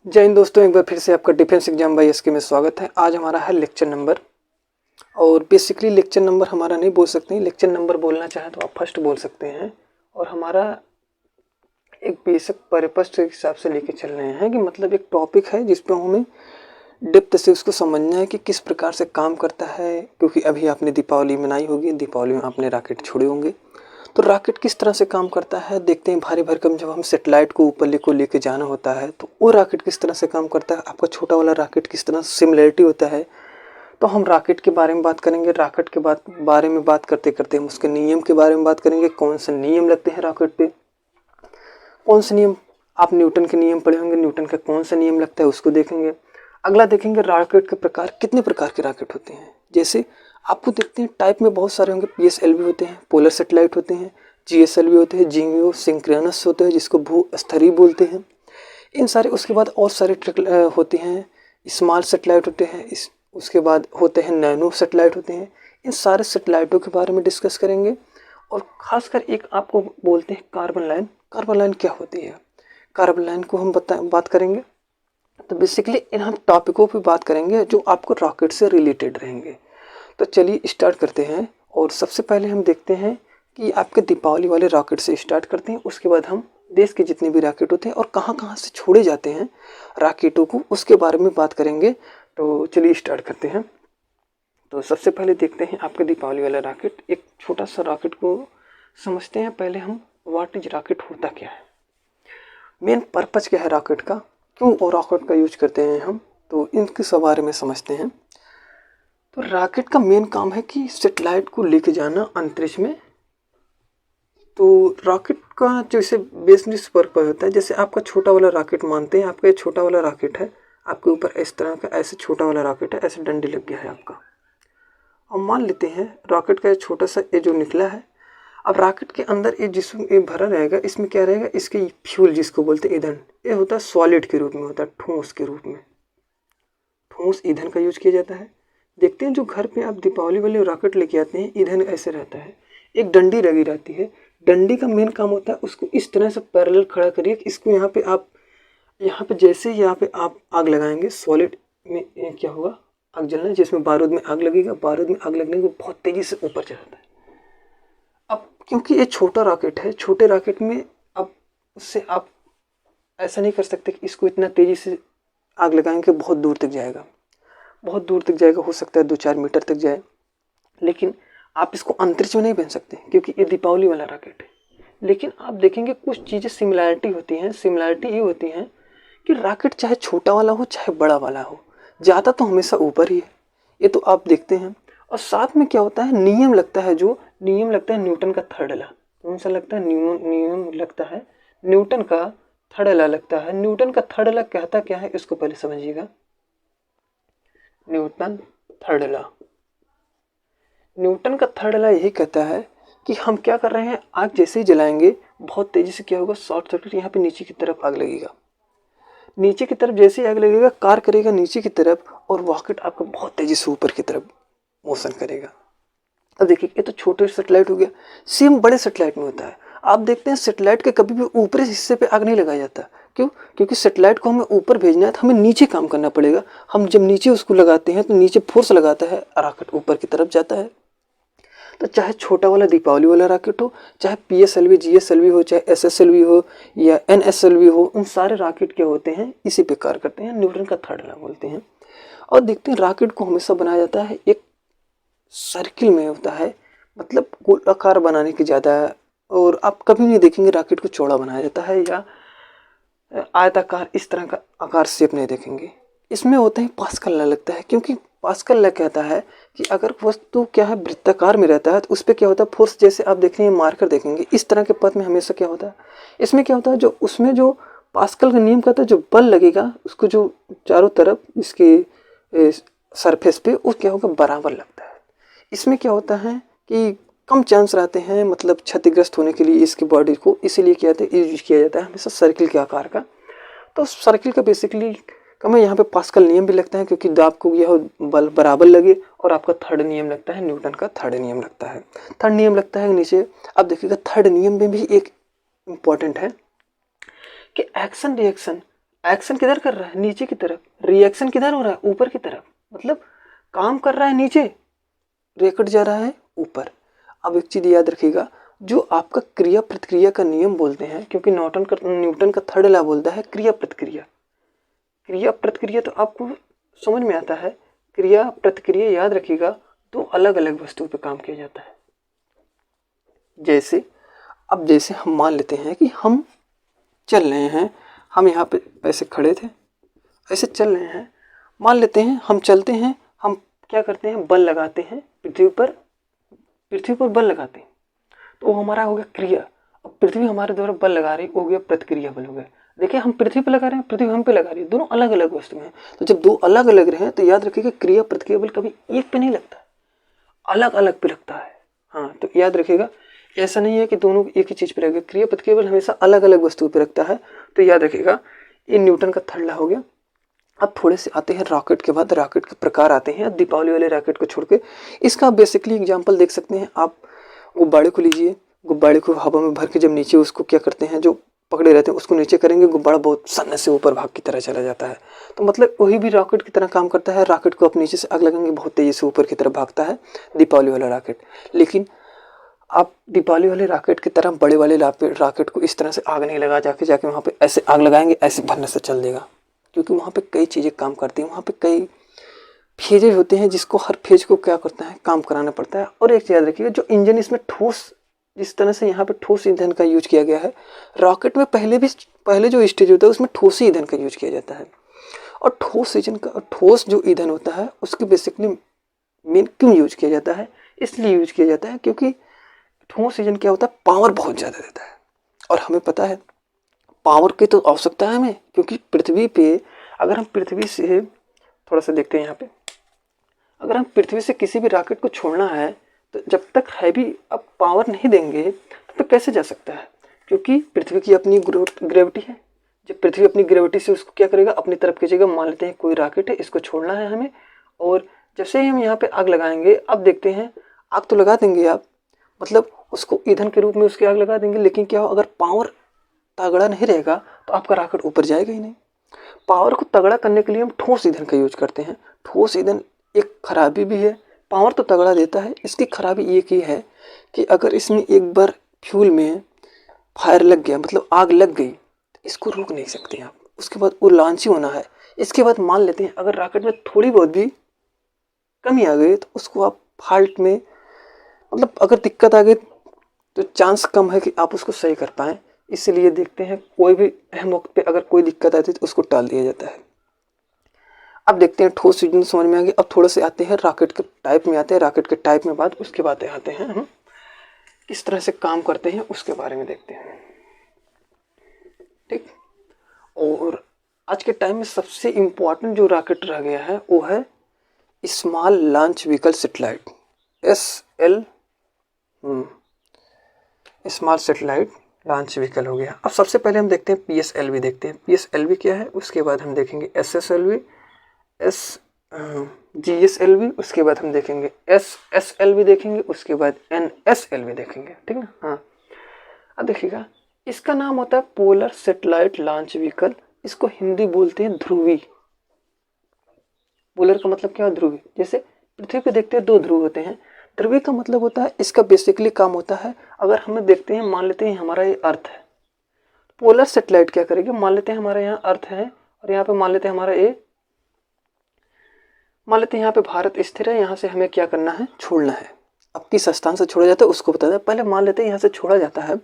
जय हिंद दोस्तों, एक बार फिर से आपका डिफेंस एग्जाम बाय एसके में स्वागत है। आज हमारा है लेक्चर नंबर, और बेसिकली लेक्चर नंबर हमारा नहीं बोल सकते हैं। लेक्चर नंबर बोलना चाहें तो आप फर्स्ट बोल सकते हैं। और हमारा एक बेसिक पर्पस के हिसाब से लेके चल रहे हैं कि मतलब एक टॉपिक है जिस पर हमें डेप्थ से उसको समझना है कि किस प्रकार से काम करता है। क्योंकि अभी आपने दीपावली मनाई होगी, दीपावली में आपने रॉकेट छोड़े होंगे, तो रॉकेट किस तरह से काम करता है देखते हैं। भारी भरकम जब हम सेटेलाइट को ऊपर को लेके जाना होता है तो वो रॉकेट किस तरह से काम करता है, आपका छोटा वाला रॉकेट किस तरह सिमिलरिटी होता है। तो हम रॉकेट के बारे में बात करेंगे। रॉकेट के बारे में बात करते करते हम उसके नियम के बारे में बात करेंगे। कौन से नियम लगते हैं रॉकेट पे, कौन से नियम, आप न्यूटन के नियम पढ़े होंगे, न्यूटन का कौन सा नियम लगता है उसको देखेंगे। अगला देखेंगे रॉकेट के प्रकार, कितने प्रकार के रॉकेट होते हैं। जैसे आपको देखते हैं टाइप में बहुत सारे होंगे। PSLV होते हैं, पोलर सेटेलाइट होते हैं, GSLV होते हैं, जिंगो सिंक्रोनस होते हैं जिसको भू-स्तरीय बोलते हैं। इन सारे, उसके बाद और सारे होते हैं। स्मॉल सेटेलाइट होते हैं, उसके बाद होते हैं नैनो सेटेलाइट होते हैं। इन सारे सेटेलाइटों के बारे में डिस्कस करेंगे। और ख़ासकर एक आपको बोलते हैं कार्बन लाइन। कार्बन लाइन क्या होती है, कार्बन लाइन को हम बात करेंगे। तो बेसिकली इन हम टॉपिकों पे बात करेंगे जो आपको रॉकेट से रिलेटेड रहेंगे। तो चलिए स्टार्ट करते हैं। और सबसे पहले हम देखते हैं कि आपके दीपावली वाले रॉकेट से स्टार्ट करते हैं। उसके बाद हम देश के जितने भी रॉकेट होते हैं और कहाँ कहाँ से छोड़े जाते हैं रॉकेटों को, उसके बारे में बात करेंगे। तो चलिए स्टार्ट करते हैं। तो सबसे पहले देखते हैं आपके दीपावली वाला रॉकेट। एक छोटा सा रॉकेट को समझते हैं पहले हम। व्हाट इज रॉकेट, होता क्या है, मेन पर्पज क्या है रॉकेट का, क्यों और रॉकेट का यूज करते हैं हम, तो इनके बारे में समझते हैं। तो रॉकेट का मेन काम है कि सैटेलाइट को लेके जाना अंतरिक्ष में। तो रॉकेट का जैसे बेसिस पर्पज होता है, जैसे आपका छोटा वाला रॉकेट मानते हैं, आपका ये छोटा वाला रॉकेट है, आपके ऊपर इस तरह का ऐसे छोटा वाला रॉकेट है, ऐसे डंडे लग गया है आपका। और मान लेते हैं रॉकेट का ये छोटा सा ये जो निकला है, अब रॉकेट के अंदर ये जिसमें ये भरा रहेगा, इसमें क्या रहेगा, इसके फ्यूल जिसको बोलते हैं ईंधन, ये होता है सॉलिड के रूप में, होता है ठोस के रूप में। ठोस ईंधन का यूज किया जाता है। देखते हैं जो घर पे आप दीपावली वाले रॉकेट लेके आते हैं, ईंधन ऐसे रहता है, एक डंडी लगी रहती है। डंडी का मेन काम होता है उसको इस तरह से पैरेलल खड़ा करिए कि इसको यहाँ पे आप, यहाँ पे जैसे यहाँ पे आप आग लगाएंगे, सॉलिड में क्या होगा, आग जलना, जिसमें बारूद में आग लगेगा, बारूद में आग लगने को बहुत तेजी से ऊपर चढ़ता है। अब क्योंकि ये छोटा रॉकेट है, छोटे रॉकेट में अब उससे आप ऐसा नहीं कर सकते कि इसको इतना तेजी से आग लगाएंगे बहुत दूर तक जाएगा, बहुत दूर तक जाएगा, हो सकता है 2-4 मीटर तक जाए, लेकिन आप इसको अंतरिक्ष में नहीं बन सकते क्योंकि ये दीपावली वाला रॉकेट है। लेकिन आप देखेंगे कुछ चीज़ें सिमिलैरिटी होती हैं। सिमिलैरिटी ये होती हैं कि रॉकेट चाहे छोटा वाला हो चाहे बड़ा वाला हो, ज़्यादा तो हमेशा ऊपर ही है, ये तो आप देखते हैं। और साथ में क्या होता है, नियम लगता है, जो नियम लगता है न्यूटन का थर्ड लॉ। कौन सा लगता है, नियम लगता है न्यूटन का थर्ड लॉ लगता है। न्यूटन का थर्ड लॉ कहता क्या है, इसको पहले समझिएगा। न्यूटन थर्ड लॉ, न्यूटन का थर्ड लॉ यही कहता है कि हम क्या कर रहे हैं, आग जैसे ही जलाएंगे बहुत तेजी से क्या होगा, शॉर्ट सर्किट, यहाँ पे नीचे की तरफ आग लगेगा। नीचे की तरफ जैसे ही आग लगेगा, कार करेगा नीचे की तरफ, और रॉकेट आपका बहुत तेजी से ऊपर की तरफ मोशन करेगा। अब देखिए ये तो छोटे सेटेलाइट हो गया, सेम बड़े सेटेलाइट में होता है। आप देखते हैं सेटेलाइट के कभी भी ऊपरी हिस्से पे आग नहीं लगाया जाता। क्यों, क्योंकि सेटेलाइट को हमें ऊपर भेजना है तो हमें नीचे काम करना पड़ेगा। हम जब नीचे उसको लगाते हैं तो नीचे फोर्स लगाता है, रॉकेट ऊपर की तरफ जाता है। तो चाहे छोटा वाला दीपावली वाला रॉकेट हो, चाहे PSLV GSLV हो, चाहे SSLV हो या NSLV हो, उन सारे रॉकेट क्या होते हैं, इसी पे कार्य करते हैं, न्यूटन का थर्ड लॉ बोलते हैं। और देखते हैं रॉकेट को हमेशा बनाया जाता है एक सर्किल में होता है, मतलब गोलाकार बनाने की ज़्यादा। और आप कभी नहीं देखेंगे रॉकेट को चौड़ा बनाया जाता है या आयताकार इस तरह का आकार शेप नहीं देखेंगे। इसमें होते हैं पास्कल लॉ लगता है, क्योंकि पास्कल लॉ कहता है कि अगर वस्तु क्या है वृत्ताकार में रहता है तो उस पर क्या होता है फोर्स, जैसे आप देख रहे हैं मार्कर देखेंगे इस तरह के पथ में हमेशा क्या होता है, इसमें क्या होता है, जो उसमें जो पास्कल का नियम कहता है जो बल लगेगा उसको जो चारों तरफ इसके सरफेस पे, वो क्या होगा, बराबर लगता है। इसमें क्या होता है कि कम चांस रहते हैं मतलब क्षतिग्रस्त होने के लिए इसकी बॉडी को, इसीलिए क्या यूज किया जाता है हमेशा सर्किल के आकार का। तो सर्किल का बेसिकली हमें यहाँ पे पास्कल नियम भी लगता है क्योंकि आपको यह बल बराबर लगे। और आपका थर्ड नियम लगता है, न्यूटन का थर्ड नियम लगता है। थर्ड नियम लगता है नीचे, अब देखिएगा थर्ड नियम में भी एक इम्पॉर्टेंट है कि एक्शन रिएक्शन एक्शन किधर कर रहा है, नीचे की तरफ, रिएक्शन किधर हो रहा है, ऊपर की तरफ। मतलब काम कर रहा है नीचे, रॉकेट जा रहा है ऊपर। अब एक चीज़ याद रखिएगा, जो आपका क्रिया प्रतिक्रिया का नियम बोलते हैं, क्योंकि न्यूटन का थर्ड लॉ बोलता है क्रिया प्रतिक्रिया। क्रिया प्रतिक्रिया तो आपको समझ में आता है। क्रिया प्रतिक्रिया याद रखिएगा, दो अलग अलग वस्तुओं पे काम किया जाता है। जैसे अब जैसे हम मान लेते हैं कि हम चल रहे हैं, हम यहाँ पे ऐसे खड़े थे, ऐसे चल रहे हैं, मान लेते हैं हम चलते हैं, हम क्या करते हैं, बल लगाते हैं पृथ्वी पर बल लगाते हैं, तो वो हमारा हो गया क्रिया। अब पृथ्वी हमारे द्वारा बल लगा रही, हो गया प्रतिक्रिया बल हो गया। देखिए हम पृथ्वी पर लगा रहे हैं, पृथ्वी हम पे लगा रही है, दोनों अलग अलग वस्तु हैं। तो जब दो अलग अलग रहे तो याद रखिए कि क्रिया प्रतिक्रिया बल कभी एक पे नहीं लगता, अलग अलग पे लगता है। हाँ, तो याद रखिएगा, ऐसा नहीं है कि दोनों एक ही चीज़ पे लगेगा, क्रिया प्रतिक्रिया बल हमेशा अलग अलग वस्तुओं पे रखता है। तो याद रखिएगा, ये न्यूटन का थर्ड लॉ हो गया। अब थोड़े से आते हैं रॉकेट के बाद, रॉकेट के प्रकार आते हैं दीपावली वाले रॉकेट को छोड़ के। इसका बेसिकली एग्जांपल देख सकते हैं आप, गुब्बारे को लीजिए, गुब्बारे को हवा में भर के जब नीचे उसको क्या करते हैं, जो पकड़े रहते हैं उसको नीचे करेंगे, गुब्बारा बहुत सन्ने से ऊपर भाग की तरह चला जाता है। तो मतलब वही भी रॉकेट की तरह काम करता है। रॉकेट को आप नीचे से आग लगाएंगे, बहुत तेज़ी से ऊपर की तरफ भागता है दीपावली वाला रॉकेट। लेकिन आप दीपावली वाले रॉकेट की तरह बड़े वाले रॉकेट को इस तरह से आग नहीं लगा जाके वहाँ पे ऐसे आग लगाएंगे, ऐसे भरने से चल देगा, क्योंकि वहाँ पे कई चीज़ें काम करती हैं, वहाँ पे कई फेजेज होते हैं, जिसको हर फेज को क्या करता है, काम कराना पड़ता है। और एक चीज़ याद रखिएगा, जो इंजन इसमें ठोस, जिस तरह से यहाँ पे ठोस ईंधन का यूज किया गया है, रॉकेट में पहले जो स्टेज होता है उसमें ठोस ईंधन का यूज किया जाता है। और ठोस जो ईंधन होता है उसकी बेसिकली मेन क्यों यूज किया जाता है, इसलिए यूज किया जाता है क्योंकि ठोस ईंधन क्या होता है, पावर बहुत ज़्यादा देता है। और हमें पता है पावर की तो आवश्यकता है हमें, क्योंकि पृथ्वी पे अगर हम पृथ्वी से थोड़ा सा देखते हैं यहाँ पे, अगर हम पृथ्वी से किसी भी रॉकेट को छोड़ना है तो जब तक हैवी अब पावर नहीं देंगे तो कैसे जा सकता है, क्योंकि पृथ्वी की अपनी ग्रेविटी है। जब पृथ्वी अपनी ग्रेविटी से उसको क्या करेगा, अपनी तरफ खींचेगा। मान लेते हैं कोई रॉकेट है, इसको छोड़ना है हमें, और जैसे ही हम यहाँ पे आग लगाएंगे, अब देखते हैं आग तो लगा देंगे आप, मतलब उसको ईंधन के रूप में उसकी आग लगा देंगे, लेकिन क्या हो, अगर पावर तगड़ा नहीं रहेगा तो आपका रॉकेट ऊपर जाएगा ही नहीं। पावर को तगड़ा करने के लिए हम ठोस ईंधन का यूज करते हैं। ठोस ईंधन एक खराबी भी है, पावर तो तगड़ा देता है, इसकी खराबी एक ही है कि अगर इसमें एक बार फ्यूल में फायर लग गया, मतलब आग लग गई, तो इसको रोक नहीं सकते आप, उसके बाद वो लॉन्च ही होना है। इसके बाद मान लेते हैं अगर रॉकेट में थोड़ी बहुत भी कमी आ गई तो उसको आप फॉल्ट में, मतलब अगर दिक्कत आ गई तो चांस कम है कि आप उसको सही कर पाएँ। इसलिए देखते हैं कोई भी अहम वक्त पे अगर कोई दिक्कत आती है तो उसको टाल दिया जाता है। अब देखते हैं ठोस ईंधन समझ में आ गया। अब थोड़े से आते हैं रॉकेट के टाइप में, आते हैं रॉकेट के टाइप में बाद, उसके बाद आते हैं हम किस तरह से काम करते हैं उसके बारे में देखते हैं, ठीक। और आज के टाइम में सबसे इम्पोर्टेंट जो रॉकेट रह गया है वो है small launch vehicle satellite, SL, small satellite launch vehicle हो गया। अब सबसे पहले हम देखते हैं PSLV, देखते हैं PSLV क्या है, उसके बाद हम देखेंगे SSLV, GSLV, उसके बाद हम देखेंगे SSLV देखेंगे, उसके बाद NSLV देखेंगे, ठीक ना। हाँ, अब देखिएगा, इसका नाम होता है पोलर सैटेलाइट लॉन्च व्हीकल। इसको हिंदी बोलते हैं ध्रुवी। पोलर का मतलब क्या है, ध्रुवी। जैसे पृथ्वी पे देखते हैं दो ध्रुव होते हैं, ध्रुवी का मतलब होता है, इसका बेसिकली काम होता है, अगर हमें देखते हैं, मान लेते हैं हमारा ये अर्थ है, पोलर सैटेलाइट क्या करेगी, मान लेते हैं हमारा यहाँ अर्थ है और यहाँ पे मान लेते हैं हमारा ये, मान लेते हैं यहाँ पे भारत स्थिर है, यहाँ से हमें क्या करना है, छोड़ना है। अब किस स्थान से छोड़ा जाता है उसको बता दें, पहले मान लेते हैं यहाँ से छोड़ा जाता है।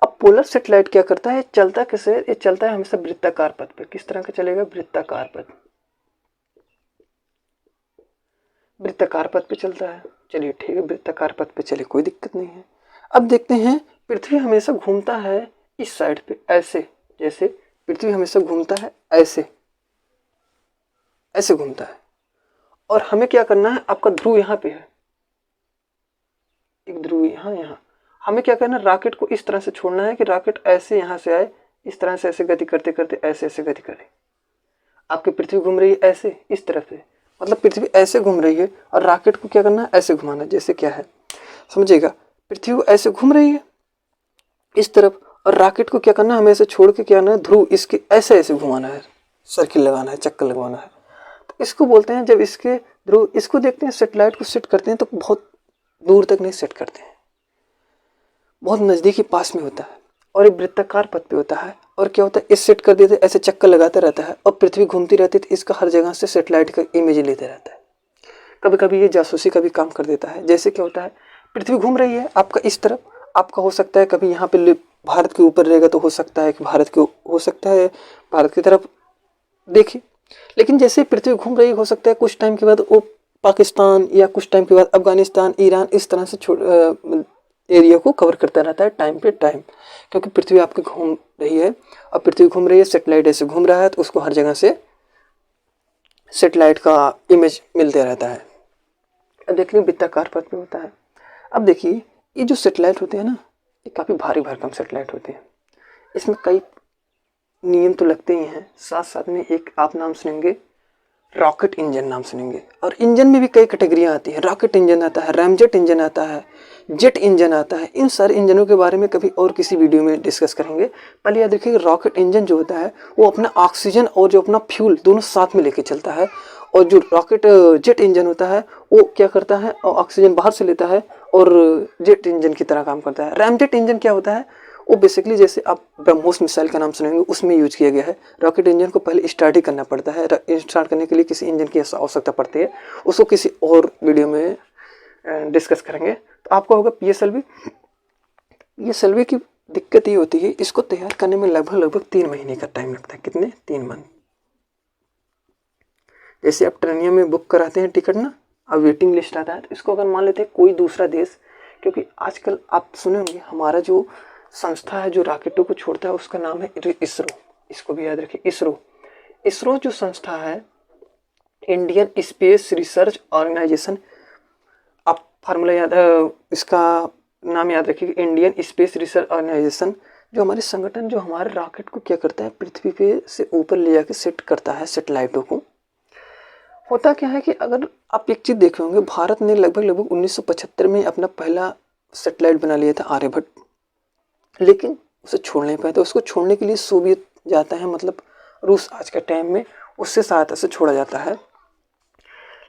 अब पोलर सैटेलाइट क्या करता है, चलता कैसे, ये चलता है हमेशा वृत्ताकार पथ पे। किस तरह का चलेगा, वृत्ताकार पथ, वृत्ताकार पथ पे चलता है। चलिए ठीक है, वृत्ताकार पथ पे चले, कोई दिक्कत नहीं है। अब देखते हैं पृथ्वी हमेशा घूमता है इस साइड पे, ऐसे, जैसे पृथ्वी हमेशा घूमता है ऐसे, ऐसे घूमता है, और हमें क्या करना है, आपका ध्रुव यहाँ पे है, एक ध्रुव यहाँ, हमें क्या करना है, रॉकेट को इस तरह से छोड़ना है कि रॉकेट ऐसे यहाँ से आए, इस तरह से ऐसे गति करते करते ऐसे गति करे। आपकी पृथ्वी घूम रही है ऐसे, इस तरफ से, मतलब पृथ्वी ऐसे घूम रही है और रॉकेट को क्या करना है, ऐसे घुमाना। जैसे क्या है समझिएगा, पृथ्वी ऐसे घूम रही है इस तरफ और रॉकेट को क्या करना है, हमें ऐसे छोड़ के क्या करना है, ध्रुव इसके ऐसे ऐसे घुमाना है, सर्किल लगाना है, चक्कर लगवाना है। तो इसको बोलते हैं, जब इसके ध्रुव इसको देखते हैं, सेटेलाइट को सेट करते हैं तो बहुत दूर तक नहीं सेट करते हैं, बहुत नज़दीकी पास में होता है और एक वृत्ताकार पथ पे होता है। और क्या होता है, इस सेट कर देते ऐसे चक्कर लगाते रहता है और पृथ्वी घूमती रहती है, तो इसका हर जगह से सेटेलाइट का इमेज लेते रहता है। कभी कभी ये जासूसी का भी काम कर देता है। जैसे क्या होता है, पृथ्वी घूम रही है आपका इस तरफ, आपका हो सकता है कभी यहाँ पे भारत के ऊपर रहेगा तो हो सकता है कि हो सकता है भारत की तरफ देखिए, लेकिन जैसे पृथ्वी घूम रही हो सकता है कुछ टाइम के बाद वो पाकिस्तान या कुछ टाइम के बाद अफगानिस्तान, ईरान, इस तरह से एरिया को कवर करता रहता है टाइम पे टाइम, क्योंकि पृथ्वी आपकी घूम रही है और पृथ्वी घूम रही है, सेटेलाइट ऐसे घूम रहा है, तो उसको हर जगह से सेटेलाइट का इमेज मिलते रहता है। अब देखिए वृत्ताकार पथ पे होता है। अब देखिए ये जो सेटेलाइट होते हैं ना, ये काफ़ी भारी भरकम सेटेलाइट होते हैं। इसमें कई नियम तो लगते ही हैं, साथ साथ में एक आप नाम सुनेंगे रॉकेट इंजन नाम सुनेंगे। और इंजन में भी कई कैटेगरियाँ आती हैं, रॉकेट इंजन आता है, रैमजेट इंजन आता है, जेट इंजन आता है। इन सारे इंजनों के बारे में कभी और किसी वीडियो में डिस्कस करेंगे। पहले याद रखिए रॉकेट इंजन जो होता है वो अपना ऑक्सीजन और जो अपना फ्यूल दोनों साथ में लेके चलता है, और जो रॉकेट जेट इंजन होता है वो क्या करता है, ऑक्सीजन बाहर से लेता है और जेट इंजन की तरह काम करता है। रैमजेट इंजन क्या होता है, वो बेसिकली जैसे आप ब्रह्मोस मिसाइल का नाम सुनेंगे उसमें यूज किया गया है। रॉकेट इंजन को पहले स्टार्ट ही करना पड़ता है, स्टार्ट करने के लिए किसी इंजन की आवश्यकता पड़ती है, उसको किसी और वीडियो में डिस्कस करेंगे। तो आपको होगा पीएसएलवी। पीएसएलवी की दिक्कत ये होती है, इसको तैयार करने में लगभग 3 महीने का टाइम लगता है। कितने? 3 मंथ। जैसे आप ट्रेनिया में बुक कराते हैं टिकट ना, अब वेटिंग लिस्ट आता है, तो इसको अगर मान लेते हैं कोई दूसरा देश, क्योंकि आजकल आप सुने होंगे हमारा जो संस्था है जो रॉकेटों को छोड़ता है उसका नाम है इसरो। इसको भी याद रखिए, इसरो। इसरो जो संस्था है, इंडियन स्पेस रिसर्च ऑर्गेनाइजेशन, आप फार्मूला याद, इसका नाम याद रखिए, इंडियन स्पेस रिसर्च ऑर्गेनाइजेशन। जो हमारे संगठन जो हमारे रॉकेट को क्या करता है, पृथ्वी पे से ऊपर ले जाके सेट करता है सेटेलाइटों को। होता क्या है कि अगर आप एक चीज़ देखे होंगे, भारत ने लगभग 1975 में अपना पहला सेटेलाइट बना लिया था आर्यभट्ट, लेकिन उसे छोड़ नहीं पाए। तो उसको छोड़ने के लिए सोवियत जाता है, मतलब रूस आज के टाइम में, उससे सहायता से छोड़ा जाता है।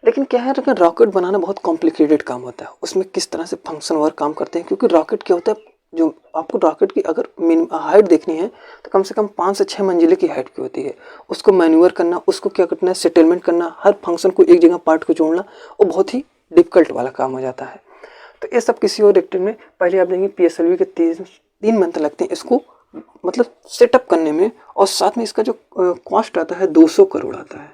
लेकिन क्या है, लेकिन रॉकेट बनाना बहुत कॉम्प्लिकेटेड काम होता है, उसमें किस तरह से फंक्शन वर्क काम करते हैं। क्योंकि रॉकेट क्या होता है, जो आपको रॉकेट की अगर हाइट देखनी है तो कम से कम 5 से 6 मंजिले की हाइट की होती है। उसको मैन्यूवर करना, उसको क्या करना है, सेटलमेंट करना, हर फंक्शन को एक जगह पार्ट को जोड़ना, वो बहुत ही डिफिकल्ट वाला काम हो जाता है। तो ये सब किसी और एक्टर में पहले आप देखेंगे पीएसएलवी के 3 मंथ लगते हैं इसको मतलब सेटअप करने में, और साथ में इसका जो कॉस्ट आता है 200 करोड़ आता है,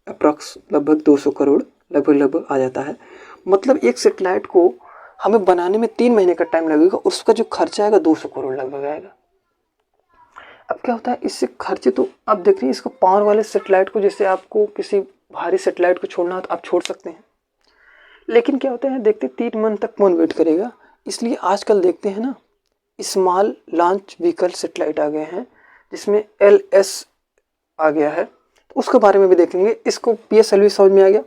अप्रॉक्स लगभग 200 करोड़ लगभग आ जाता है। मतलब एक सेटेलाइट को हमें बनाने में 3 महीने का टाइम लगेगा, उसका जो खर्चा आएगा 200 करोड़ लगभग आएगा। अब क्या होता है, इससे खर्चे तो आप देख रही हैं, इसको पावर वाले सेटेलाइट को, जैसे आपको किसी भारी सेटेलाइट को छोड़ना हो तो आप छोड़ सकते हैं, लेकिन क्या होता है, देखते 3 मंथ तक कौन वेट करेगा। इसलिए आजकल देखते हैं ना, स्मॉल लॉन्च व्हीकल सेटेलाइट आ गए हैं, जिसमें LS आ गया है, तो उसके बारे में भी देखेंगे। इसको पीएसएलवी समझ में आ गया।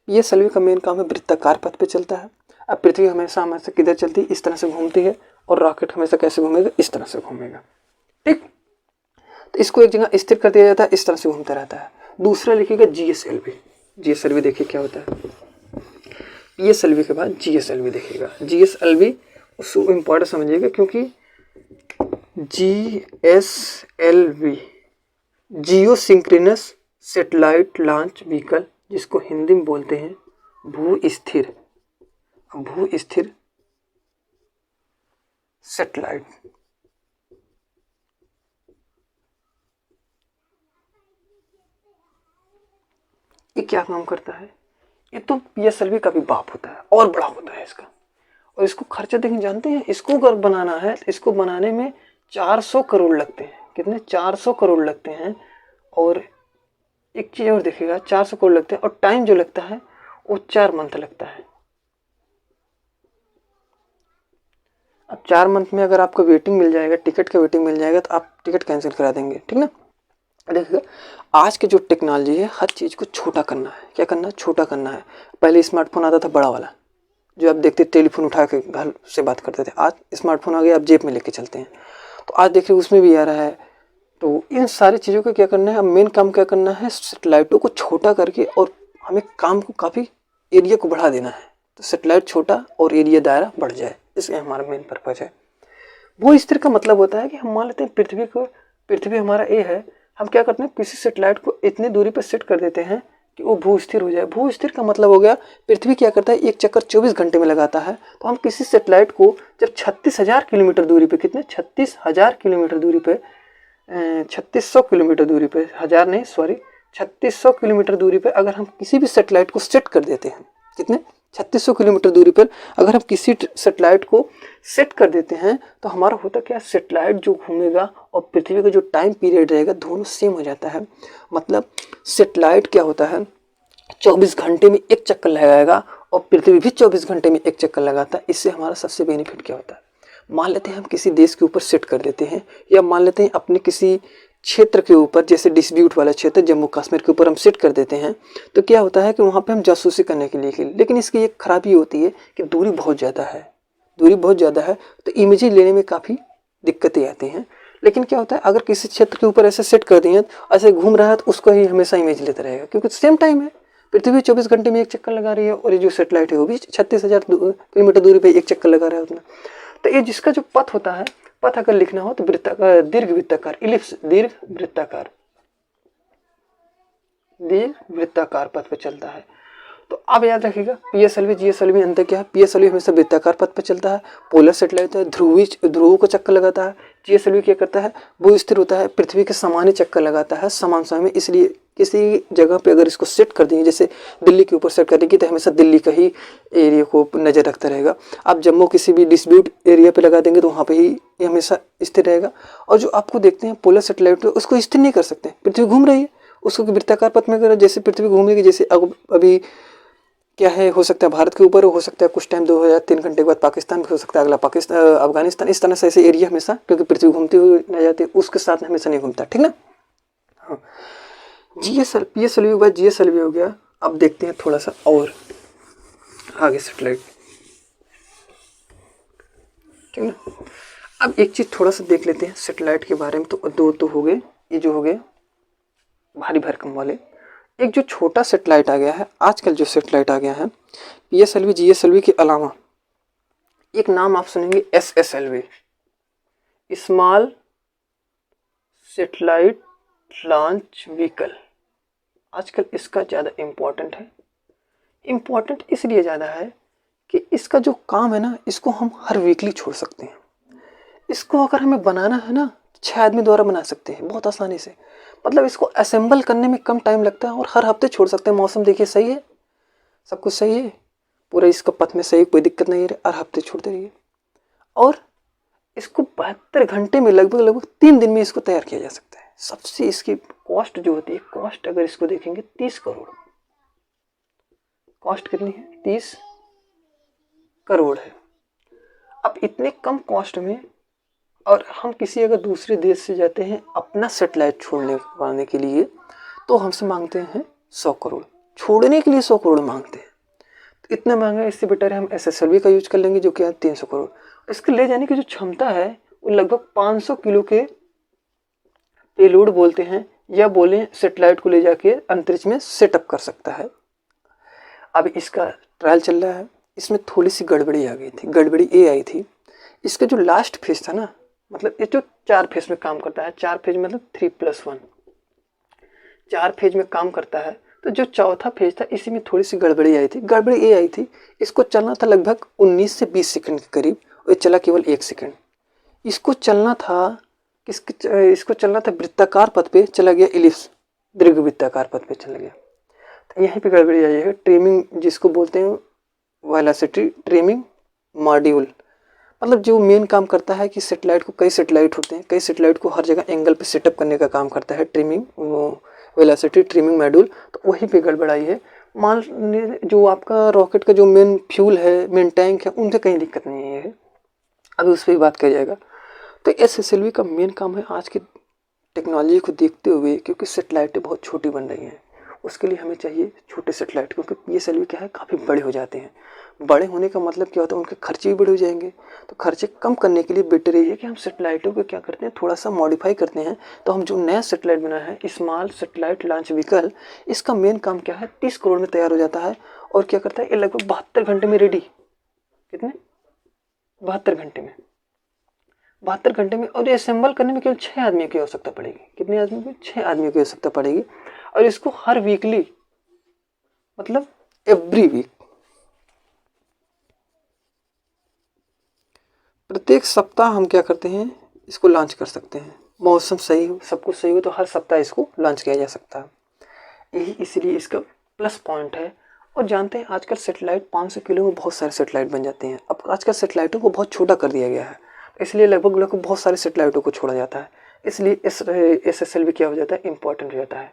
पीएसएलवी का मेन काम है वृत्ताकार पथ पे चलता है। अब पृथ्वी हमेशा किधर चलती है, इस तरह से घूमती है, और रॉकेट हमेशा कैसे घूमेगा, इस तरह से घूमेगा, ठीक। तो इसको एक जगह स्थिर कर दिया जाता है, इस तरह से घूमता रहता है। दूसरा लिखिएगा GSLV। GSLV देखिए क्या होता है, पीएसएलवी के बाद GSLV देखिएगा। GSLV उसको इम्पोर्टेंट समझिएगा, क्योंकि GSLV जियो सिंक्रोनस सेटेलाइट लॉन्च व्हीकल, जिसको हिंदी में बोलते हैं भू स्थिर सेटेलाइट। ये क्या काम करता है, ये तो पीएसएलवी का भी बाप होता है और बड़ा होता है इसका। और इसको खर्चा देखें, जानते हैं इसको अगर बनाना है तो इसको बनाने में 400 करोड़ लगते हैं। कितने? 400 करोड़ लगते हैं। और एक चीज़ और देखिएगा, 400 करोड़ लगते हैं, और टाइम जो लगता है वो 4 मंथ लगता है। अब 4 मंथ में अगर आपको वेटिंग मिल जाएगा, टिकट का वेटिंग मिल जाएगा, तो आप टिकट कैंसिल करा देंगे, ठीक ना। देखिएगा आज की जो टेक्नोलॉजी है, हर चीज़ को छोटा करना है। क्या करना है? छोटा करना है। पहले स्मार्टफोन आता था बड़ा वाला, जो आप देखते टेलीफोन उठा के घर से बात करते थे। आज स्मार्टफोन आ गया, आप जेब में लेके चलते हैं। तो आज देख रहे उसमें भी आ रहा है। तो इन सारी चीज़ों का क्या करना है, अब मेन काम क्या करना है, सेटेलाइटों को छोटा करके और हमें काम को काफ़ी एरिया को बढ़ा देना है, तो सेटेलाइट छोटा और एरिया दायरा बढ़ जाए, इसलिए हमारा मेन पर्पज़ है। भू स्थिर का मतलब होता है कि हम मान लेते हैं पृथ्वी हमारा ए है, हम क्या करते हैं किसी सेटेलाइट को इतनी दूरी पर सेट कर देते हैं कि वो भू स्थिर हो जाए। भू स्थिर का मतलब हो गया पृथ्वी क्या करता है, एक चक्कर 24 घंटे में लगाता है। तो हम किसी सेटेलाइट को जब 36,000 किलोमीटर दूरी पे, कितने 36,000 किलोमीटर दूरी पे, 3600 किलोमीटर दूरी पे, 1000 नहीं सॉरी 3600 किलोमीटर दूरी पे अगर हम किसी भी सेटेलाइट को सेट कर देते हैं, कितने 3600 किलोमीटर दूरी पर अगर हम किसी सेटेलाइट को सेट कर देते हैं, तो हमारा होता क्या, सेटेलाइट जो घूमेगा और पृथ्वी का जो टाइम पीरियड रहेगा दोनों सेम हो जाता है। मतलब सेटेलाइट क्या होता है, 24 घंटे में एक चक्कर लगाएगा और पृथ्वी भी 24 घंटे में एक चक्कर लगाता है। इससे हमारा सबसे बेनिफिट क्या होता है, मान लेते हैं हम किसी देश के ऊपर सेट कर देते हैं, या मान लेते हैं अपने किसी क्षेत्र के ऊपर, जैसे डिस्प्यूट वाला क्षेत्र जम्मू कश्मीर के ऊपर हम सेट कर देते हैं, तो क्या होता है कि वहाँ पे हम जासूसी करने के लिए, लेकिन इसकी एक खराबी होती है कि दूरी बहुत ज़्यादा है, तो इमेजेस लेने में काफ़ी दिक्कतें आती हैं। लेकिन क्या होता है, अगर किसी क्षेत्र के ऊपर ऐसे सेट कर दिए, ऐसे घूम रहा है, तो उसको ही हमेशा इमेज लेता रहेगा, क्योंकि सेम टाइम है, पृथ्वी 24 घंटे में एक चक्कर लगा रही है और ये जो सेटेलाइट है वो भी 36,000 किलोमीटर दूरी पर एक चक्कर लगा रहा है उतना। तो ये जिसका जो पथ होता है, पथ अगर लिखना हो तो वृत्ताकार, दीर्घ वृत्ताकार पथ पर चलता है। तो अब याद रखिएगा पीएसएलवी जीएसएलवी में अंतर क्या है, पीएसएलवी हमेशा वृत्ताकार पथ पर चलता है, पोलर सेटेलाइट है, ध्रुवों को चक्कर लगाता है। जीएसएलवी क्या करता है, भू स्थिर होता है, पृथ्वी के समान ही चक्कर लगाता है समान समय में। इसलिए किसी जगह पे अगर इसको सेट कर देंगे, जैसे दिल्ली के ऊपर सेट करेंगे तो हमेशा दिल्ली का ही एरिया को नज़र रखता रहेगा। आप जम्मू किसी भी डिस्प्यूट एरिया पे लगा देंगे तो वहाँ पे ही ये हमेशा स्थिर रहेगा। और जो आपको देखते हैं पोलर सेटेलाइट, उसको स्थिर नहीं कर सकते, पृथ्वी घूम रही है, उसको वृत्ताकार पथ में अगर जैसे पृथ्वी घूमेगी, जैसे अभी क्या है, हो सकता है भारत के ऊपर हो सकता है, कुछ टाइम 2 या 3 घंटे के बाद पाकिस्तान भी हो सकता है, अगला पाकिस्तान अफगानिस्तान, इस तरह से ऐसे एरिया हमेशा, क्योंकि पृथ्वी घूमती हुई न जाती है उसके साथ हमेशा नहीं घूमता, ठीक ना। हाँ, पीएसएलवी के बाद जीएसएलवी हो गया। अब देखते हैं थोड़ा सा और आगे सेटेलाइट, ठीक ना। अब एक चीज़ थोड़ा सा देख लेते हैं सेटेलाइट के बारे में। तो दो तो हो गए, ये जो हो गए भारी भरकम वाले। एक जो छोटा सेटेलाइट आ गया है आजकल, जो सेटेलाइट आ गया है पीएसएलवी जीएसएलवी के अलावा, एक नाम आप सुनेंगे SSLV, small satellite launch vehicle. आजकल इसका ज़्यादा इम्पोर्टेंट है। इम्पोर्टेंट इसलिए ज़्यादा है कि इसका जो काम है ना, इसको हम हर वीकली छोड़ सकते हैं। इसको अगर हमें बनाना है ना, 6 आदमी द्वारा बना सकते हैं बहुत आसानी से। मतलब इसको असेंबल करने में कम टाइम लगता है और हर हफ्ते छोड़ सकते हैं। मौसम देखिए सही है, सब कुछ सही है, पूरा इसका पथ में सही, कोई दिक्कत नहीं है, हर हफ्ते छोड़ते रहिए। और इसको 72 घंटे में लगभग 3 दिन में इसको तैयार किया जा सकता है। सबसे इसकी कॉस्ट जो होती है, कॉस्ट अगर इसको देखेंगे 30 करोड़, कॉस्ट कितनी है, 30 करोड़ है। अब इतने कम कॉस्ट में, और हम किसी अगर दूसरे देश से जाते हैं अपना सेटेलाइट छोड़ने के लिए, तो हमसे मांगते हैं 100 करोड़, छोड़ने के लिए 100 करोड़ मांगते हैं। तो इतना महंगा, इससे बेटर है हम एसएसएलवी का यूज कर लेंगे, जो कि है 300 करोड़। इसके ले जाने की जो क्षमता है वो लगभग 500 किलो के पेलोड बोलते हैं, या बोले सेटेलाइट को ले जाके अंतरिक्ष में सेटअप कर सकता है। अब इसका ट्रायल चल रहा है, इसमें थोड़ी सी गड़बड़ी आ गई थी, गड़बड़ी ये आई थी, इसका जो लास्ट फेज था ना, मतलब ये जो 4 फेज में काम करता है, 4 फेज मतलब 3+1, 4 फेज में काम करता है। तो जो चौथा फेज था, इसी में थोड़ी सी गड़बड़ी आई थी। गड़बड़ी ये आई थी, इसको चलना था लगभग 19 से 20 सेकंड के करीब, और चला केवल 1 सेकंड। इसको चलना था वृत्ताकार पथ पे, चला गया इलिप्स, दीर्घ वृत्ताकार पथ पे चला गया। तो यहीं पे गड़बड़ी आई है। ट्रिमिंग जिसको बोलते हैं वेलोसिटी ट्रिमिंग मॉड्यूल, मतलब जो मेन काम करता है कि सेटेलाइट को, कई सेटेलाइट होते हैं, कई सेटेलाइट को हर जगह एंगल पे सेटअप करने का काम करता है ट्रिमिंग, वेलोसिटी ट्रिमिंग मॉड्यूल। तो वहीं पे गड़बड़ाई है। मान जो आपका रॉकेट का जो मेन फ्यूल है, मेन टैंक है, उनसे कहीं दिक्कत नहीं है, अभी उस पर भी बात किया जाएगा। तो एसएसएलवी का मेन काम है आज की टेक्नोलॉजी को देखते हुए, क्योंकि सेटेलाइटें बहुत छोटी बन रही हैं, उसके लिए हमें चाहिए छोटे सेटेलाइट, क्योंकि PSLV क्या है काफ़ी बड़े हो जाते हैं। बड़े होने का मतलब क्या होता है, उनके खर्चे भी बड़े हो जाएंगे। तो खर्चे कम करने के लिए बेटर ये है कि हम सेटेलाइटों को क्या करते हैं, थोड़ा सा मॉडिफाई करते हैं। तो हम जो नया सेटेलाइट बना है स्मॉल सेटेलाइट लॉन्च व्हीकल, इसका मेन काम क्या है, 30 करोड़ में तैयार हो जाता है और क्या करता है, ये लगभग 72 घंटे में रेडी। कितने? 72 घंटे में। 72 घंटे में। और ये असेंबल करने में केवल 6 आदमियों की आवश्यकता पड़ेगी। कितने आदमियों की? 6 आदमियों की आवश्यकता पड़ेगी। और इसको हर वीकली, मतलब एवरी वीक, प्रत्येक सप्ताह हम क्या करते हैं, इसको लॉन्च कर सकते हैं। मौसम सही हो, सब कुछ सही हो तो हर सप्ताह इसको लॉन्च किया जा सकता है। यही इसलिए इसका प्लस पॉइंट है। और जानते हैं आजकल सेटेलाइट 500 किलो में बहुत सारे सेटेलाइट बन जाते हैं। अब आजकल सेटेलाइटों को बहुत छोटा कर दिया गया है, इसलिए लगभग बहुत सारे सेटेलाइटों को छोड़ा जाता है। इसलिए SSLV क्या हो जाता है, इम्पोर्टेंट हो जाता है।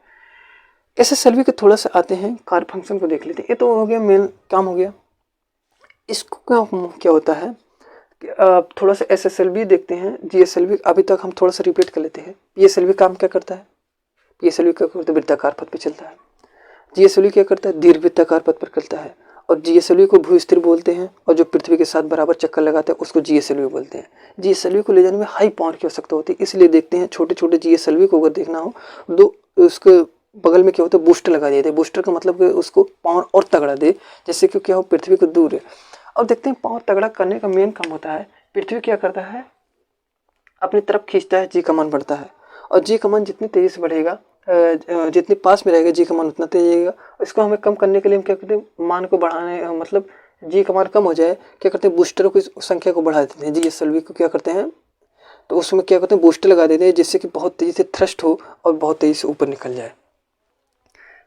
SSLV के थोड़ा सा आते हैं कार्य फंक्शन को देख लेते हैं। ये तो हो गया मेन काम हो गया। इसको क्या होता है, थोड़ा सा SSLV देखते हैं। GSLV अभी तक हम थोड़ा सा रिपीट कर लेते हैं। PSLV काम क्या करता है, PSLV क्या करता है, वृत्ताकार पथ पर चलता है। GSLV क्या करता है, दीर्घ वृत्ताकार पथ पर चलता है। और GSLV को भूस्थिर बोलते हैं, और जो पृथ्वी के साथ बराबर चक्कर लगाते हैं उसको GSLV बोलते हैं। GSLV को ले जाने में हाई पावर की आवश्यकता होती है, इसलिए देखते हैं छोटे छोटे GSLV को अगर देखना हो तो उसके बगल में क्या होता है, बूस्टर लगा देते हैं। बूस्टर का मतलब कि उसको पावर और तगड़ा दे, जैसे कि क्या हो, पृथ्वी को दूर है। और देखते हैं पावर तगड़ा करने का मेन काम होता है, पृथ्वी क्या करता है, अपनी तरफ खींचता है, जी का मान बढ़ता है। और जी का मान जितनी तेजी से बढ़ेगा, जितने पास में रहेगा जी का मान उतना तेज रहेगा। इसको हमें कम करने के लिए हम क्या करते हैं, मान को बढ़ाने, मतलब जी का मान कम हो जाए, क्या करते हैं, बूस्टरों की संख्या को बढ़ा देते हैं। GSLV को क्या करते हैं, तो उसमें क्या करते हैं, बूस्टर लगा देते हैं, जिससे कि बहुत तेज़ी से थ्रस्ट हो और बहुत तेज़ी से ऊपर निकल जाए।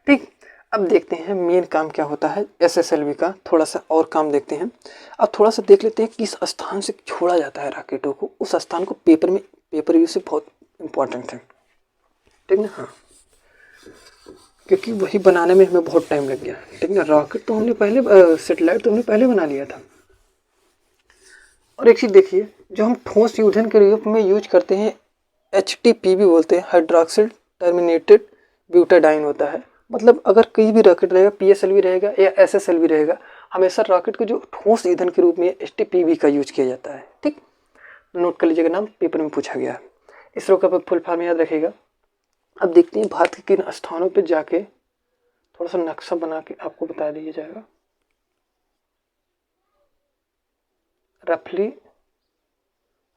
ठीक, अब देखते हैं मेन काम क्या होता है SSLV का। थोड़ा सा और काम देखते हैं। अब थोड़ा सा देख लेते हैं किस स्थान से छोड़ा जाता है रॉकेटों को। उस स्थान को पेपर व्यू से बहुत इम्पोर्टेंट है, ठीक ना। हाँ, क्योंकि वही बनाने में हमें बहुत टाइम लग गया, ठीक ना। रॉकेट तो हमने पहले, सेटेलाइट तो हमने पहले बना लिया था। और एक चीज़ देखिए, जो हम ठोस ईंधन के रूप में यूज करते हैं HTPB बोलते हैं, हाइड्रोक्सिल टर्मिनेटेड ब्यूटाडाइन होता है। मतलब अगर कहीं भी रॉकेट रहेगा, PSLV रहेगा या SSLV रहेगा, हमेशा रॉकेट को जो ठोस ईंधन के रूप में HTPB का यूज किया जाता है। ठीक, नोट कर लीजिएगा, नाम पेपर में पूछा गया है। इसरो का फुल फॉर्म याद रखेगा। अब देखते हैं भारत के किन स्थानों पर जाके, थोड़ा सा नक्शा बना के आपको बता दिया जाएगा। रफली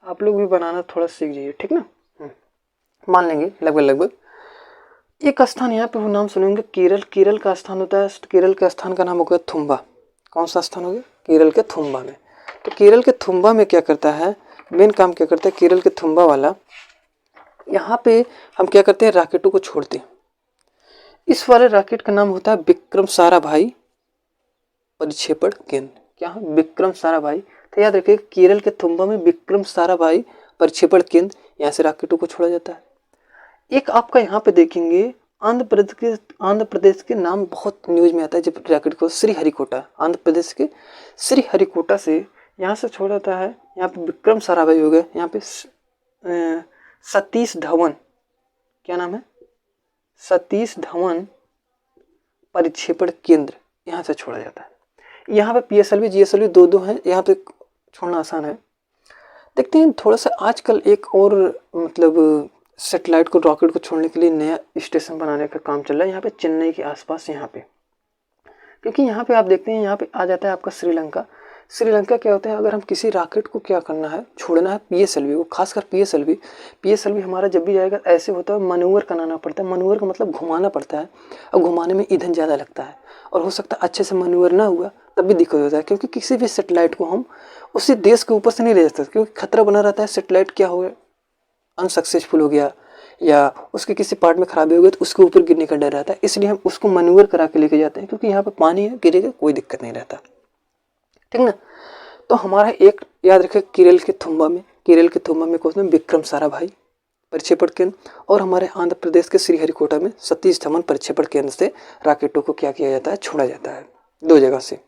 आप लोग भी बनाना थोड़ा सीख जाइए, ठीक ना। मान लेंगे लगभग एक स्थान यहाँ पे वो नाम सुनेंगे, केरल। केरल का स्थान होता है, केरल का स्थान का नाम हो गया थुम्बा। कौन सा स्थान हो गया, केरल के थुम्बा में। तो केरल के थुम्बा में क्या करता है, मेन काम क्या करता है केरल के थुम्बा वाला, यहाँ पे हम क्या करते हैं, रॉकेटों को छोड़ते हैं। इस वाले रॉकेट का नाम होता है विक्रम साराभाई परिक्षेपण केंद्र। क्या है, विक्रम साराभाई। तो याद रखिए केरल के थुम्बा में विक्रम साराभाई परिक्षेपण केंद्र, यहाँ से रॉकेटों को छोड़ा जाता है। एक आपका यहाँ पे देखेंगे आंध्र प्रदेश के नाम बहुत न्यूज में आता है जब रॉकेट को, श्रीहरिकोटा। आंध्र प्रदेश के श्रीहरिकोटा से यहाँ से छोड़ा जाता है। यहाँ पे विक्रम साराभाई हो गए, यहाँ पे सतीश धवन, क्या नाम है, सतीश धवन परिक्षेपण केंद्र, यहाँ से छोड़ा जाता है। यहाँ पे PSLV GSLV दो हैं, यहाँ पे छोड़ना आसान है। देखते हैं थोड़ा सा आजकल एक और, मतलब सेटेलाइट को, रॉकेट को छोड़ने के लिए नया स्टेशन बनाने का काम चल रहा है यहाँ पे चेन्नई के आसपास, यहाँ पे। क्योंकि यहाँ पे आप देखते हैं, यहाँ पे आ जाता है आपका श्रीलंका। श्रीलंका क्या होता है, अगर हम किसी रॉकेट को क्या करना है, छोड़ना है PSLV को, खासकर PSLV हमारा जब भी जाएगा ऐसे होता है, मनूवर कराना पड़ता है। मनूवर का मतलब घुमाना पड़ता है, और घुमाने में ईंधन ज़्यादा लगता है। और हो सकता है अच्छे से मनूवर ना हुआ तब भी दिक्कत होता है, क्योंकि किसी भी सेटेलाइट को हम उसी देश के ऊपर से नहीं ले सकते, क्योंकि खतरा बना रहता है सेटेलाइट क्या हो गया, अनसक्सेसफुल हो गया, या उसके किसी पार्ट में खराबी हो गई तो उसके ऊपर गिरने का डर रहता है। इसलिए हम उसको मनूवर करा के लेके जाते हैं, क्योंकि यहाँ पे पानी है, गिरेगा कोई दिक्कत नहीं रहता, ठीक ना। तो हमारा एक याद रखें, केरल के थुम्बा में कौन, विक्रम साराभाई परिक्षेपण केंद्र, और हमारे आंध्र प्रदेश के श्रीहरिकोटा में सतीश धवन परिक्षेपण केंद्र से रॉकेटों को क्या किया जाता है, छोड़ा जाता है, 2 जगह से।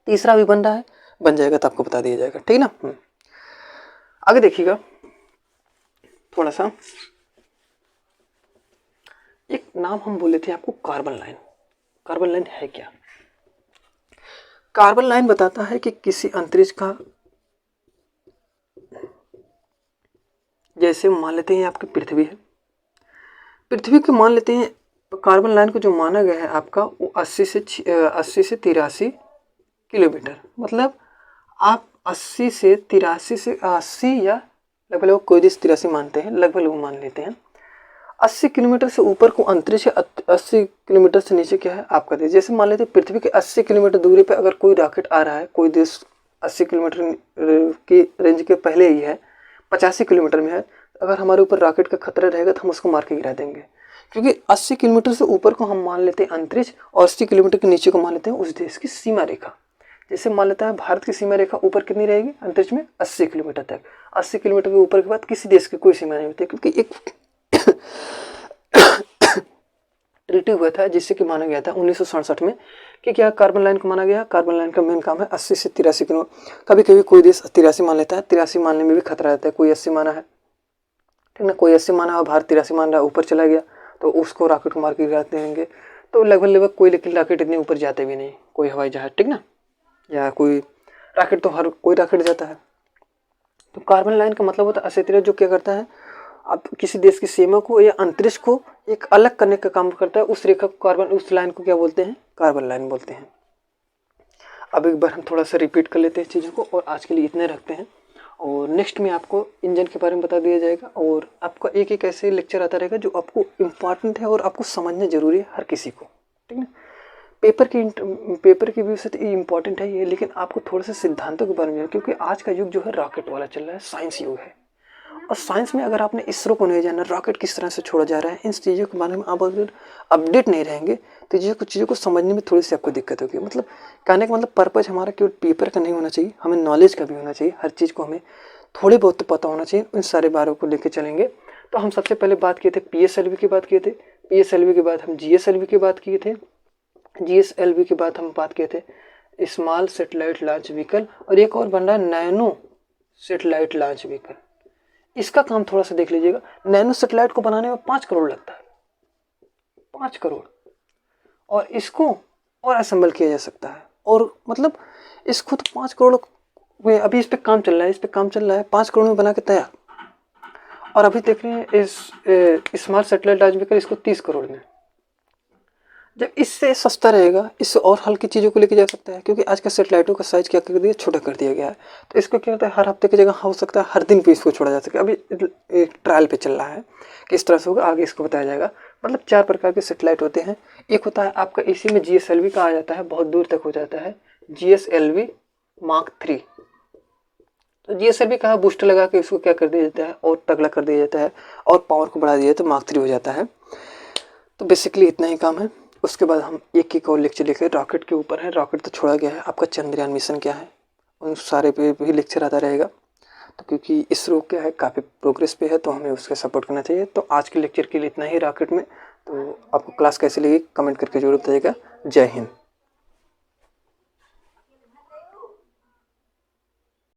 तीसरा भी बन रहा है, बन जाएगा तो आपको बता दिया जाएगा, ठीक ना। आगे देखिएगा थोड़ा सा, एक नाम हम बोले थे आपको कार्बन लाइन। कार्बन लाइन है क्या? कार्बन लाइन बताता है कि किसी अंतरिक्ष का, जैसे मान लेते हैं आपकी पृथ्वी है, पृथ्वी को मान लेते हैं, कार्बन लाइन को जो माना गया है आपका वो 80 से 83 किलोमीटर, मतलब आप 80 से 80 या लगभग लोग कोई देश 83 मानते हैं, लगभग लोग मान लेते हैं। 80 किलोमीटर से ऊपर को अंतरिक्ष है, 80 किलोमीटर से नीचे क्या है आपका देश। जैसे मान लेते हैं पृथ्वी के 80 किलोमीटर दूरी पे अगर कोई रॉकेट आ रहा है, कोई देश 80 किलोमीटर की रेंज के पहले ही है, 85 किलोमीटर में है, अगर हमारे ऊपर रॉकेट का खतरा रहेगा तो हम उसको मार के गिरा देंगे, क्योंकि 80 किलोमीटर से ऊपर को हम मान लेते हैं अंतरिक्ष और 80 किलोमीटर के नीचे को मान लेते हैं उस देश की सीमा रेखा। जैसे मान लेता है भारत की सीमा रेखा ऊपर कितनी रहेगी अंतरिक्ष में? 80 किलोमीटर तक। 80 किलोमीटर के ऊपर के बाद किसी देश की कोई सीमा नहीं होती, क्योंकि एक ट्रीटी हुआ था जिससे कि माना गया था 1967 में कि क्या कार्बन लाइन को माना गया। कार्बन लाइन का मेन काम है 80 से 83 किलो। कभी कभी कोई देश 83 मान लेता है, 83 मानने में भी खतरा रहता है। कोई 80 माना है, ठीक ना, कोई 80 माना और भारत 83 मान रहा है, ऊपर चला गया तो उसको रॉकेट को मार के गिरा देंगे। तो लगभग कोई, लेकिन रॉकेट इतने ऊपर जाते भी नहीं, कोई हवाई जहाज, ठीक ना, या कोई रॉकेट तो हर कोई रॉकेट जाता है। तो कार्बन लाइन का मतलब होता है 80 जो क्या करता है, अब किसी देश की सीमा को या अंतरिक्ष को एक अलग करने का काम करता है। उस रेखा को कार्बन, उस लाइन को क्या बोलते हैं? कार्बन लाइन बोलते हैं। अब एक बार हम थोड़ा सा रिपीट कर लेते हैं चीज़ों को और आज के लिए इतने रखते हैं, और नेक्स्ट में आपको इंजन के बारे में बता दिया जाएगा और आपका एक एक ऐसे लेक्चर आता रहेगा जो आपको इम्पॉर्टेंट है और आपको समझना जरूरी है हर किसी को, ठीक ना। पेपर की व्यू से तो इम्पॉर्टेंट है ये, लेकिन आपको थोड़ा सा सिद्धांतों के बारे में, क्योंकि आज का युग जो है रॉकेट वाला चल रहा है, साइंस युग है। और साइंस में अगर आपने इसरो को नहीं जाना, रॉकेट किस तरह से छोड़ा जा रहा है, इन चीज़ों के बारे में आप अगर अपडेट नहीं रहेंगे तो चीज़ों को समझने में थोड़ी सी आपको दिक्कत होगी। मतलब कहने का मतलब पर्पज हमारा केवल पेपर का नहीं होना चाहिए, हमें नॉलेज का भी होना चाहिए। हर चीज़ को हमें थोड़े बहुत तो पता होना चाहिए। इन सारे बारों को लेकर चलेंगे। तो हम सबसे पहले बात किए थे PSLV की बात किए थे, PSLV के बाद हम GSLV की बात किए थे, GSLV के बाद हम बात किए थे स्मॉल सेटेलाइट लॉन्च व्हीकल, और एक और बन रहा है नैनो सेटेलाइट लॉन्च व्हीकल। इसका काम थोड़ा सा देख लीजिएगा। नैनो सेटेलाइट को बनाने में 5 करोड़ लगता है, 5 करोड़, और इसको और असेंबल किया जा सकता है। और मतलब इसको तो 5 करोड़ में अभी इस पे काम चल रहा है, 5 करोड़ में बना के तैयार। और अभी देख रहे हैं इस स्मार्ट सेटेलाइट लॉन्च व्हीकल, इसको 30 करोड़ में। जब इससे सस्ता रहेगा, इससे और हल्की चीज़ों को लेके जा सकता है, क्योंकि आज का सेटेलाइटों का साइज क्या कर दिया, छोटा कर दिया गया है। तो इसको क्या होता है, हर हफ्ते की जगह हो सकता है हर दिन पे इसको छोड़ा जा सके। अभी एक ट्रायल पे चल रहा है, किस तरह से होगा आगे इसको बताया जाएगा। मतलब 4 प्रकार के सेटेलाइट होते हैं। एक होता है आपका, इसी में GSLV का आ जाता है, बहुत दूर तक हो जाता है, GSLV Mark 3। तो GSLV का बूस्टर लगा के इसको क्या कर दिया जाता है, और तगड़ा कर दिया जाता है, और पावर को बढ़ा दिया तो Mark 3 हो जाता है। तो बेसिकली इतना ही काम है। उसके बाद हम एक और लेक्चर लेकर रॉकेट के ऊपर है। रॉकेट तो छोड़ा गया है, आपका चंद्रयान मिशन क्या है, उन सारे पे भी लेक्चर आता रहेगा। तो क्योंकि इसरो क्या है काफ़ी प्रोग्रेस पे है, तो हमें उसका सपोर्ट करना चाहिए। तो आज के लेक्चर के लिए इतना ही रॉकेट में। तो आपको क्लास कैसी लगी कमेंट करके जरूर बताइएगा। जय हिंद।